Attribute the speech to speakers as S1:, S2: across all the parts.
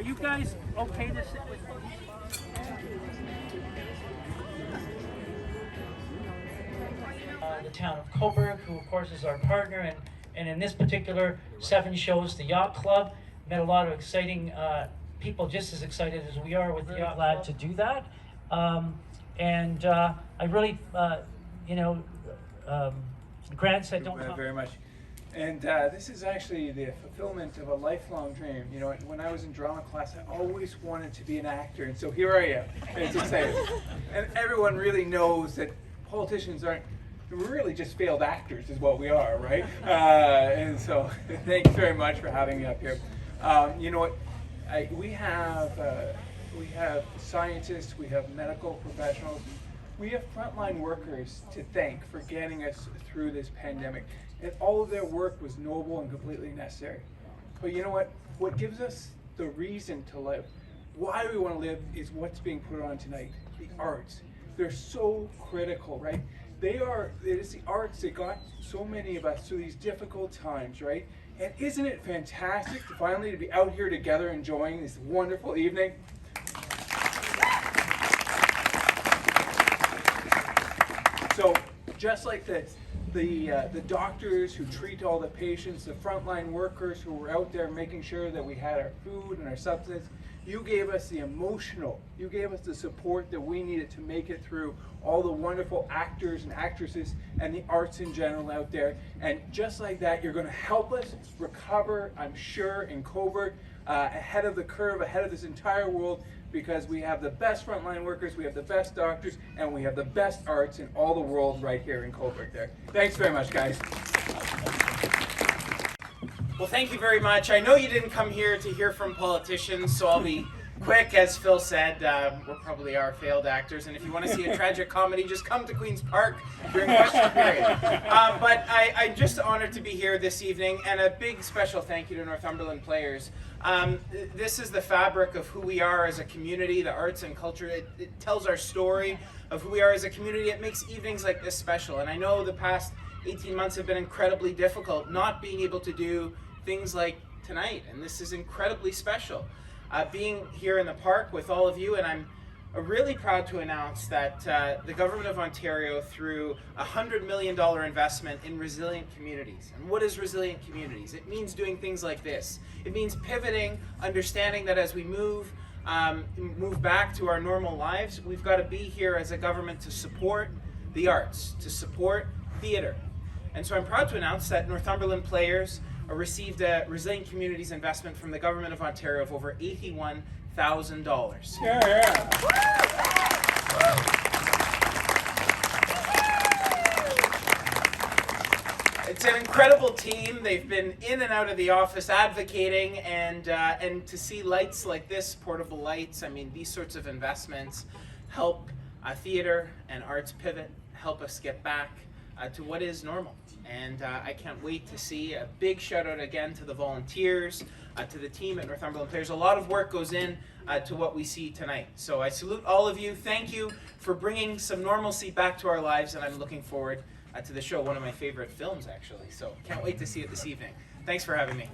S1: you guys okay to sit with me? The town of Coburg, who of course is our partner, and in this particular 7 shows, the Yacht Club, met a lot of exciting people, just as excited as we are with the Yacht Club. Glad to do that. I really, Grant said don't talk.
S2: Very much. And this is actually the fulfillment of a lifelong dream. You know, when I was in drama class, I always wanted to be an actor, and so here I am. And it's exciting. And everyone really knows that politicians aren't, we're really just failed actors is what we are, right? And so thanks very much for having me up here. You know what, we have scientists, we have medical professionals, we have frontline workers to thank for getting us through this pandemic. And all of their work was noble and completely necessary. But you know what gives us the reason to live, why we want to live, is what's being put on tonight, the arts. They're so critical, right? It is the arts that got so many of us through these difficult times, right? And isn't it fantastic to finally be out here together enjoying this wonderful evening? So just like the doctors who treat all the patients, the frontline workers who were out there making sure that we had our food and our substance, you gave us the emotional, you gave us the support that we needed to make it through all the wonderful actors and actresses and the arts in general out there. And just like that, you're going to help us recover, I'm sure, in Coburg, ahead of the curve, ahead of this entire world, because we have the best frontline workers, we have the best doctors, and we have the best arts in all the world right here in Coburg there. Thanks very much, guys.
S3: Well, thank you very much. I know you didn't come here to hear from politicians, so I'll be quick. As Phil said, we probably are failed actors, and if you want to see a tragic comedy, just come to Queen's Park during question period. But I'm just honored to be here this evening, and a big special thank you to Northumberland players. This is the fabric of who we are as a community, the arts and culture. It tells our story of who we are as a community. It makes evenings like this special, and I know the past 18 months have been incredibly difficult, not being able to do things like tonight, and this is incredibly special. Being here in the park with all of you, and I'm really proud to announce that the Government of Ontario, through a $100 million investment in resilient communities. And what is resilient communities? It means doing things like this. It means pivoting, understanding that as we move back to our normal lives, we've got to be here as a government to support the arts, to support theatre. And so I'm proud to announce that Northumberland players received a Resilient Communities investment from the Government of Ontario of over $81,000.
S2: Yeah.
S3: It's an incredible team. They've been in and out of the office advocating, and to see lights like this, portable lights, I mean, these sorts of investments help theatre and arts pivot, help us get back to what is normal. And I can't wait to see. A big shout out again to the volunteers, to the team at Northumberland Players. A lot of work goes in to what we see tonight. So I salute all of you. Thank you for bringing some normalcy back to our lives, and I'm looking forward to the show. One of my favorite films, actually. So can't wait to see it this evening. Thanks for having me.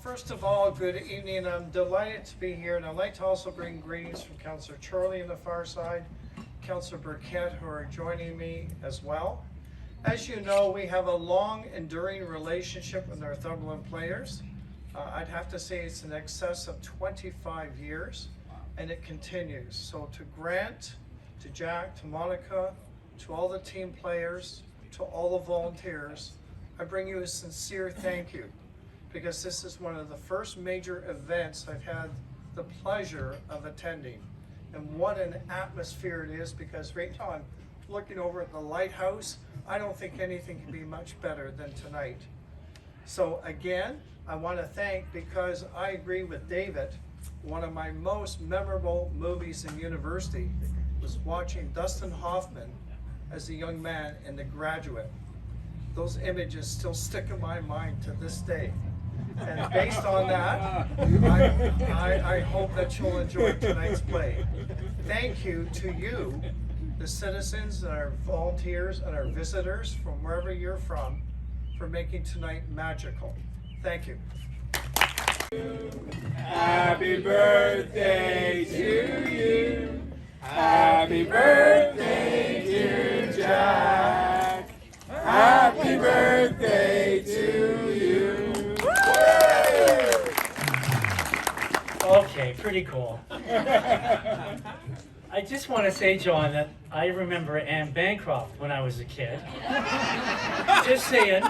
S4: First of all, good evening. I'm delighted to be here, and I'd like to also bring greetings from Councillor Charlie on the far side, Councillor Burkett, who are joining me as well. As you know, we have a long, enduring relationship with Northumberland players. I'd have to say it's in excess of 25 years, and it continues. So to Grant, to Jack, to Monica, to all the team players, to all the volunteers, I bring you a sincere thank you, because this is one of the first major events I've had the pleasure of attending. And what an atmosphere it is, because right now I'm looking over at the lighthouse. I don't think anything can be much better than tonight. So again, I want to thank, because I agree with David, one of my most memorable movies in university was watching Dustin Hoffman as a young man in The Graduate. Those images still stick in my mind to this day. And based on that, I hope that you'll enjoy tonight's play. Thank you to you, the citizens and our volunteers and our visitors from wherever you're from, for making tonight magical. Thank you.
S2: Happy birthday to you. Happy birthday, dear Jack. Happy birthday to you.
S1: Okay, pretty cool. I just want to say, John, that I remember Anne Bancroft when I was a kid. Just saying.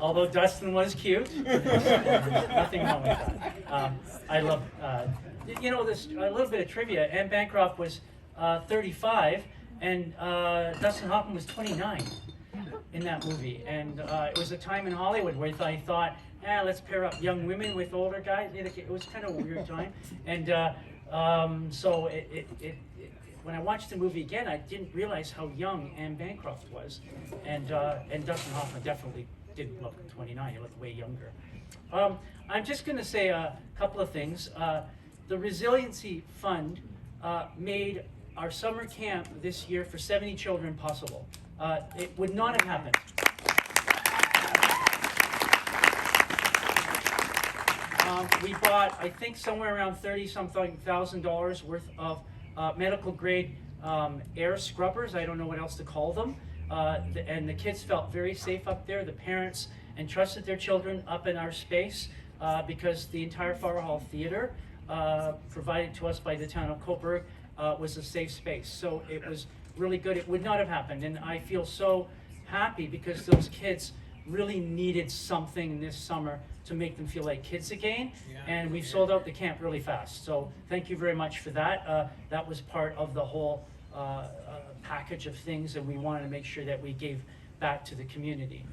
S1: Although Dustin was cute, nothing wrong with that. I love, this a little bit of trivia. Anne Bancroft was 35, and Dustin Hoffman was 29 in that movie. And it was a time in Hollywood where I thought, let's pair up young women with older guys. It was kind of a weird time. And so when I watched the movie again, I didn't realize how young Anne Bancroft was. And Dustin Hoffman definitely didn't look 29, he looked way younger. I'm just going to say a couple of things. The Resiliency Fund made our summer camp this year for 70 children possible. It would not have happened. We bought, I think, somewhere around $30,000 worth of medical grade air scrubbers. I don't know what else to call them. And the kids felt very safe up there. The parents entrusted their children up in our space because the entire Far Hall Theater, provided to us by the town of Coburg, was a safe space. So it was really good. It would not have happened. And I feel so happy because those kids really needed something this summer to make them feel like kids again. And we've sold out the camp really fast. So thank you very much for that. That was part of the whole package of things, and we wanted to make sure that we gave back to the community.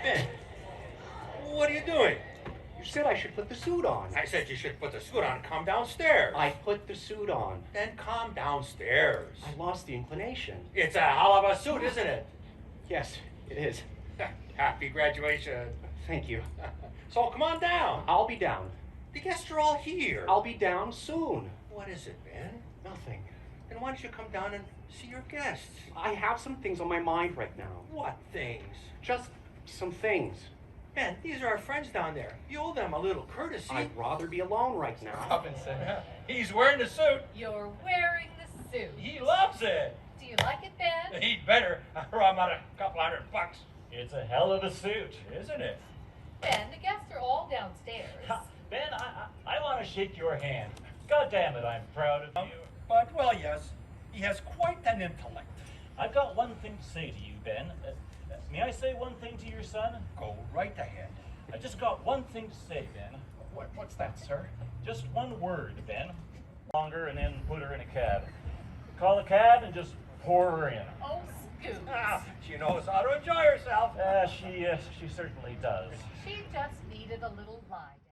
S5: Ben, what are you doing?
S6: You said I should put the suit on.
S5: I said you should put the suit on and come downstairs.
S6: I put the suit on.
S5: Then come downstairs.
S6: I lost the inclination.
S5: It's a hell of a suit, isn't it?
S6: Yes, it is.
S5: Happy graduation.
S6: Thank you.
S5: So come on down.
S6: I'll be down.
S5: The guests are all here.
S6: I'll be down soon.
S5: What is it, Ben?
S6: Nothing.
S5: Then why don't you come down and see your guests?
S6: I have some things on my mind right now.
S5: What things?
S6: Just some things.
S5: Ben, these are our friends down there. You owe them a little courtesy.
S6: I'd rather be alone right now.
S5: Robinson. He's wearing the suit.
S7: You're wearing the suit.
S5: He loves it.
S7: Do you like it, Ben?
S5: He'd better, or I'm out a couple $100.
S8: It's a hell of a suit, isn't it?
S7: Ben, the guests are all downstairs.
S8: Ben, I want to shake your hand. God damn it, I'm proud of you.
S9: But, well, yes, he has quite an intellect.
S8: I've got one thing to say to you, Ben. May I say one thing to your son?
S9: Go right ahead.
S8: I just got one thing to say, Ben.
S9: What's that, sir?
S8: Just one word, Ben. Longer and then put her in a cab. Call a cab and just pour her in.
S7: Oh, Scoot.
S9: She knows how to enjoy herself.
S8: She certainly does.
S7: She just needed a little lie.